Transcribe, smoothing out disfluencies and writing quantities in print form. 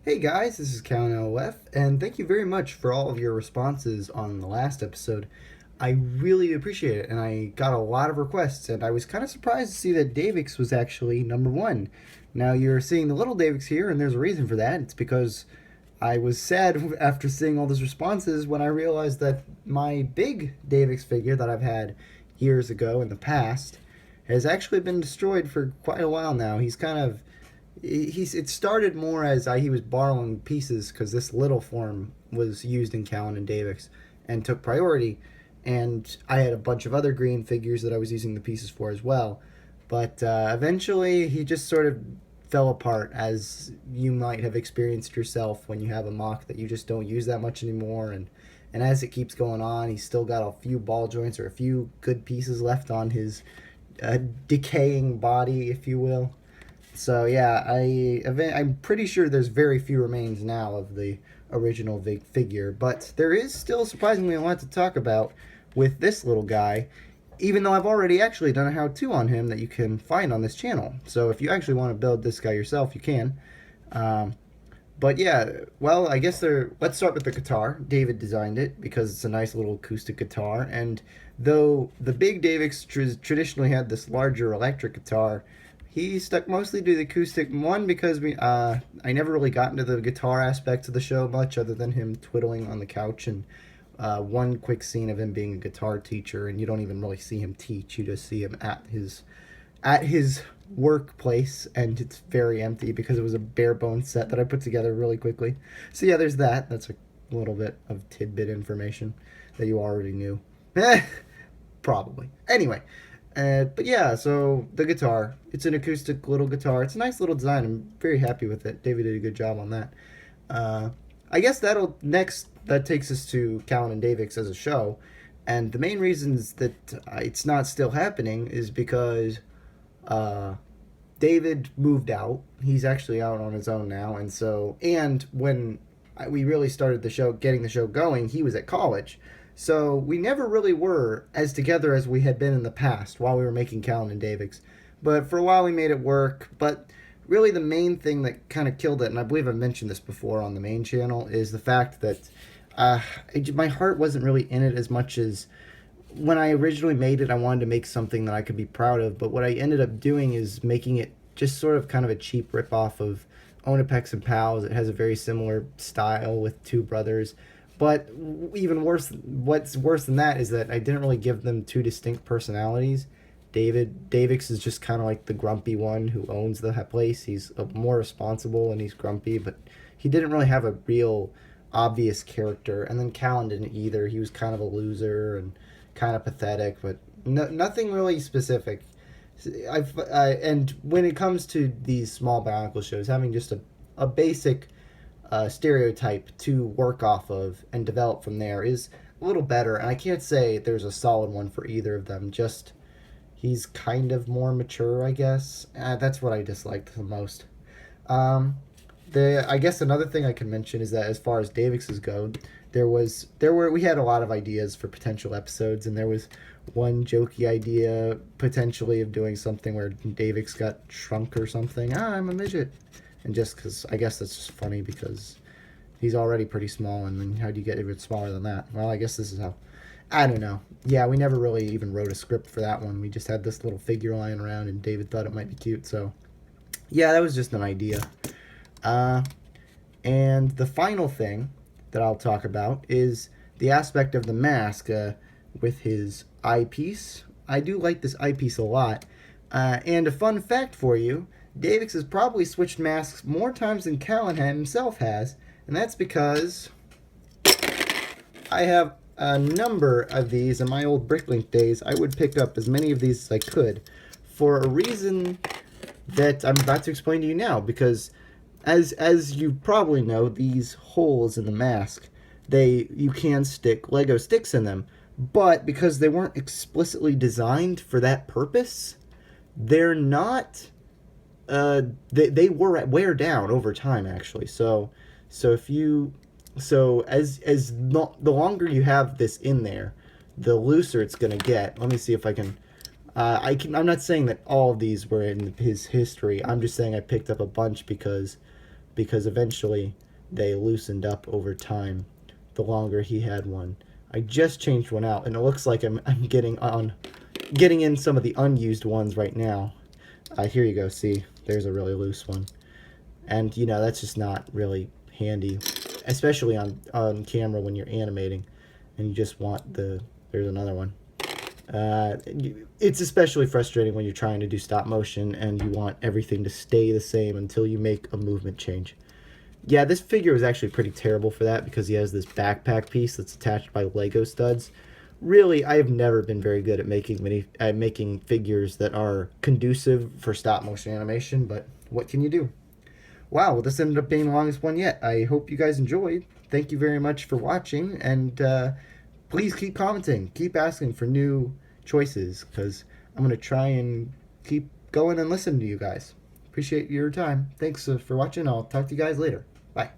Hey guys, this is Callan LOF, and thank you very much for all of your responses on the last episode. I really appreciate it, and I got a lot of requests, and I was kind of surprised to see that Davix was actually number one. Now you're seeing the little Davix here, and there's a reason for that. It's because I was sad after seeing all those responses when I realized that my big Davix figure that I've had years ago in the past has actually been destroyed for quite a while now. It started more as he was borrowing pieces because this little form was used in Callan and Davix and took priority, and I had a bunch of other green figures that I was using the pieces for as well. But eventually, he just sort of fell apart, as you might have experienced yourself when you have a mock that you just don't use that much anymore. And as it keeps going on, he's still got a few ball joints or a few good pieces left on his decaying body, if you will. So yeah, I'm pretty sure there's very few remains now of the original figure, but there is still surprisingly a lot to talk about with this little guy, even though I've already actually done a how-to on him that you can find on this channel. So if you actually want to build this guy yourself, you can. Um, but yeah, well, I guess let's start with the guitar. David designed it because it's a nice little acoustic guitar, and though the big Davix traditionally had this larger electric guitar, he stuck mostly to the acoustic one because I never really got into the guitar aspect of the show much, other than him twiddling on the couch and one quick scene of him being a guitar teacher, and you don't even really see him teach. You just see him at his workplace, and it's very empty because it was a bare bones set that I put together really quickly. So yeah, there's that. That's a little bit of tidbit information that you already knew. Probably. Anyway, but yeah, so the guitar. It's an acoustic little guitar. It's a nice little design. I'm very happy with it. David did a good job on that. Uh, I guess that takes us to Callan and Davix as a show. And the main reasons that it's not still happening is because uh, David moved out. He's actually out on his own now, and when we really started getting the show going, he was at college. So we never really were as together as we had been in the past while we were making Callan and Davix. But for a while we made it work. But really the main thing that kind of killed it, and I believe I've mentioned this before on the main channel, is the fact that uh, my heart wasn't really in it as much as when I originally made it. I wanted to make something that I could be proud of, but what I ended up doing is making it just sort of kind of a cheap ripoff of Onapex and Pals. It has a very similar style with two brothers, but even worse, what's worse than that is that I didn't really give them two distinct personalities. Davix is just kind of like the grumpy one who owns the place. He's more responsible and he's grumpy, but he didn't really have a real obvious character. And then Callan didn't either. He was kind of a loser and kind of pathetic, but nothing really specific. And when it comes to these small Bionicle shows, having just a basic stereotype to work off of and develop from there is a little better. And I can't say there's a solid one for either of them. Just he's kind of more mature, I guess. That's what I disliked the most. Um, I guess another thing I can mention is that as far as Davix's go, we had a lot of ideas for potential episodes, and there was one jokey idea potentially of doing something where Davix got shrunk or something. I'm a midget, and just because I guess that's just funny because he's already pretty small, and then how do you get even smaller than that? Well, I guess this is how. I don't know. Yeah, we never really even wrote a script for that one. We just had this little figure lying around, and David thought it might be cute, so yeah, that was just an idea. Uh, and the final thing that I'll talk about is the aspect of the mask with his eyepiece. I do like this eyepiece a lot. And a fun fact for you, Davix has probably switched masks more times than Callan himself has, and that's because I have a number of these. In my old Bricklink days, I would pick up as many of these as I could for a reason that I'm about to explain to you now, because as you probably know, these holes in the mask, you can stick Lego sticks in them, but because they weren't explicitly designed for that purpose, they're not. They wear down over time, actually. So if you the longer you have this in there, the looser it's gonna get. Let me see if I can. I'm not saying that all of these were in his history. I'm just saying I picked up a bunch because because eventually they loosened up over time the longer he had one. I just changed one out, and it looks like I'm getting in some of the unused ones right now. Here you go. See, there's a really loose one, and that's just not really handy, especially on camera when you're animating, and you just want there's another one. It's especially frustrating when you're trying to do stop motion and you want everything to stay the same until you make a movement change. Yeah, this figure is actually pretty terrible for that because he has this backpack piece that's attached by Lego studs. Really, I have never been very good at making figures that are conducive for stop motion animation, but what can you do? Wow, well, this ended up being the longest one yet. I hope you guys enjoyed. Thank you very much for watching, and please keep commenting. Keep asking for new choices, because I'm going to try and keep going and listen to you guys. Appreciate your time. Thanks for watching. I'll talk to you guys later. Bye.